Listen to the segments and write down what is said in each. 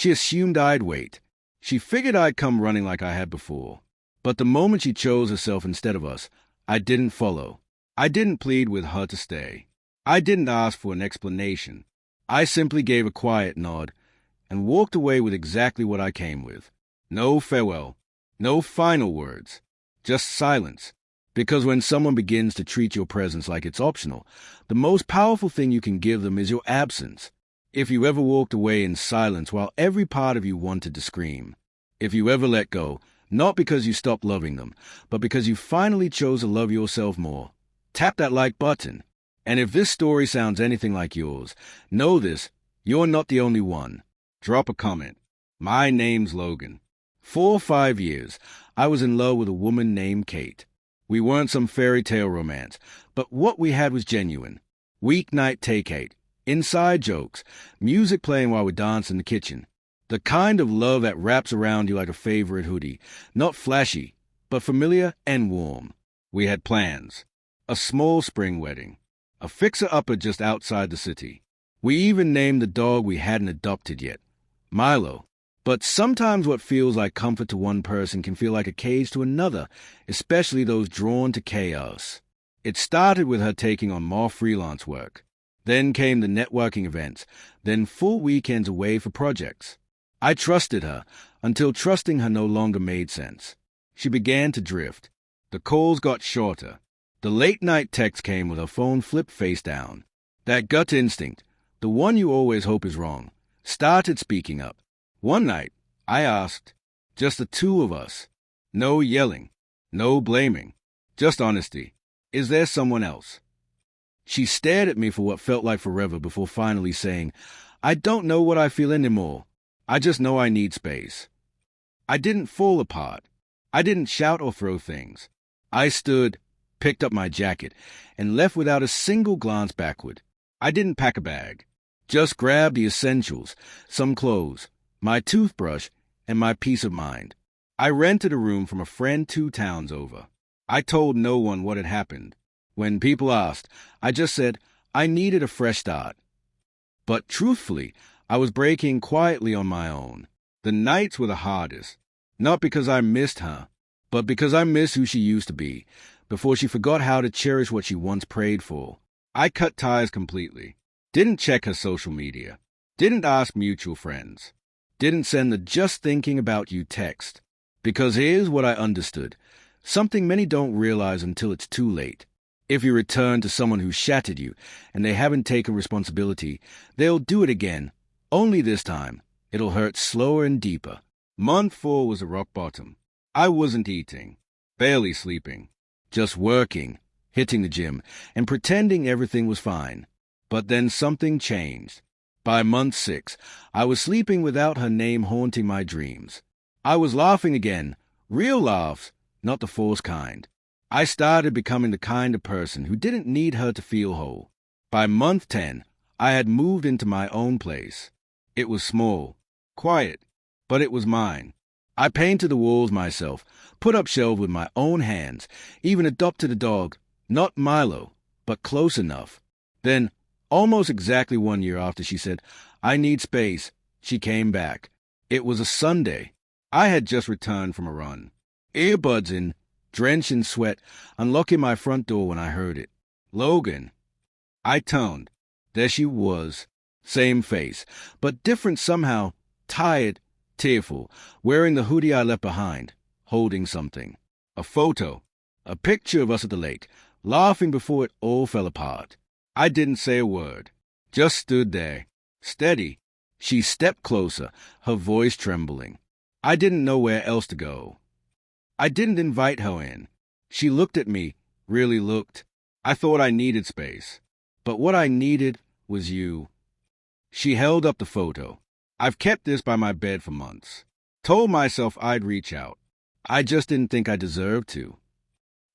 She assumed I'd wait. She figured I'd come running like I had before. But the moment she chose herself instead of us, I didn't follow. I didn't plead with her to stay. I didn't ask for an explanation. I simply gave a quiet nod and walked away with exactly what I came with. No farewell, no final words, just silence. Because when someone begins to treat your presence like it's optional, the most powerful thing you can give them is your absence. If you ever walked away in silence while every part of you wanted to scream, if you ever let go, not because you stopped loving them, but because you finally chose to love yourself more, tap that like button. And if this story sounds anything like yours, know this, you're not the only one. Drop a comment. My name's Logan. 4 or 5 years, I was in love with a woman named Kate. We weren't some fairy tale romance, but what we had was genuine. Weeknight take-hate, inside jokes, music playing while we danced in the kitchen. The kind of love that wraps around you like a favorite hoodie, not flashy, but familiar and warm. We had plans. A small spring wedding. A fixer-upper just outside the city. We even named the dog we hadn't adopted yet, Milo. But sometimes what feels like comfort to one person can feel like a cage to another, especially those drawn to chaos. It started with her taking on more freelance work. Then came the networking events, then full weekends away for projects. I trusted her until trusting her no longer made sense. She began to drift. The calls got shorter. The late-night text came with her phone flipped face down. That gut instinct, the one you always hope is wrong, started speaking up. One night, I asked, just the two of us. No yelling, no blaming, just honesty. Is there someone else? She stared at me for what felt like forever before finally saying, I don't know what I feel anymore. I just know I need space. I didn't fall apart. I didn't shout or throw things. I stood, picked up my jacket, and left without a single glance backward. I didn't pack a bag. Just grabbed the essentials, some clothes, my toothbrush, and my peace of mind. I rented a room from a friend 2 towns over. I told no one what had happened. When people asked, I just said I needed a fresh start. But truthfully, I was breaking quietly on my own. The nights were the hardest, not because I missed her, but because I missed who she used to be, before she forgot how to cherish what she once prayed for. I cut ties completely. Didn't check her social media. Didn't ask mutual friends. Didn't send the just thinking about you text. Because here's what I understood. Something many don't realize until it's too late. If you return to someone who shattered you and they haven't taken responsibility, they'll do it again. Only this time, it'll hurt slower and deeper. Month 4 was a rock bottom. I wasn't eating, barely sleeping, just working, hitting the gym, and pretending everything was fine. But then something changed. By month 6, I was sleeping without her name haunting my dreams. I was laughing again, real laughs, not the forced kind. I started becoming the kind of person who didn't need her to feel whole. By month 10, I had moved into my own place. It was small, quiet, but it was mine. I painted the walls myself, put up shelves with my own hands, even adopted a dog, not Milo, but close enough. Then, almost exactly 1 year after she said, I need space, she came back. It was a Sunday. I had just returned from a run. Earbuds in, drenched in sweat, unlocking my front door when I heard it. Logan. I turned. There she was. Same face, but different somehow, tired, tearful, wearing the hoodie I left behind, holding something. A photo. A picture of us at the lake, laughing before it all fell apart. I didn't say a word, just stood there, steady. She stepped closer, her voice trembling. I didn't know where else to go. I didn't invite her in. She looked at me, really looked. I thought I needed space, but what I needed was you. She held up the photo. I've kept this by my bed for months. Told myself I'd reach out. I just didn't think I deserved to.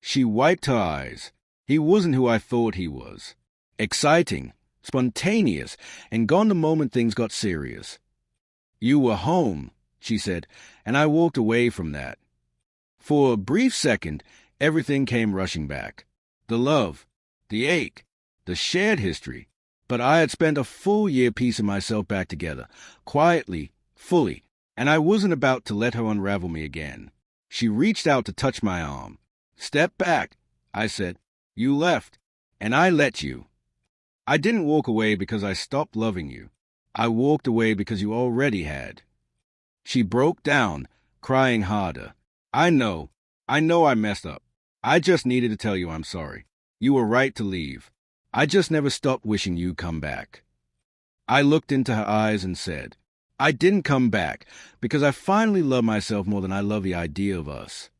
She wiped her eyes. He wasn't who I thought he was. Exciting, spontaneous, and gone the moment things got serious. You were home, she said, and I walked away from that. For a brief second, everything came rushing back. The love, the ache, the shared history. But I had spent a full year piecing myself back together, quietly, fully, and I wasn't about to let her unravel me again. She reached out to touch my arm. "Step back," I said. "You left, and I let you. I didn't walk away because I stopped loving you. I walked away because you already had." She broke down, crying harder. I know I messed up. I just needed to tell you I'm sorry. You were right to leave. I just never stopped wishing you'd come back." I looked into her eyes and said, "I didn't come back because I finally love myself more than I love the idea of us."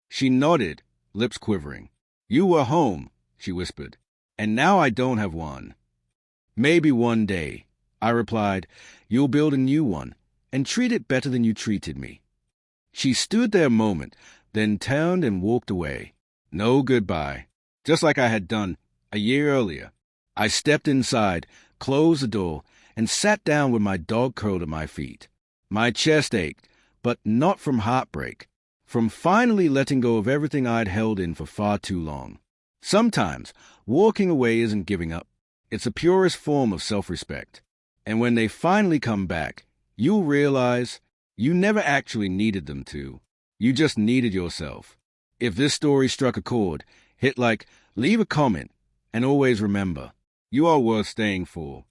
She nodded, lips quivering. "You were home," she whispered, "and now I don't have one." "Maybe one day," I replied, "you'll build a new one and treat it better than you treated me." She stood there a moment, then turned and walked away. No goodbye, just like I had done a year earlier. I stepped inside, closed the door, and sat down with my dog curled at my feet. My chest ached, but not from heartbreak, from finally letting go of everything I'd held in for far too long. Sometimes walking away isn't giving up. It's the purest form of self-respect. And when they finally come back, you'll realize you never actually needed them to. You just needed yourself. If this story struck a chord, hit like, leave a comment, and always remember, you are worth staying for.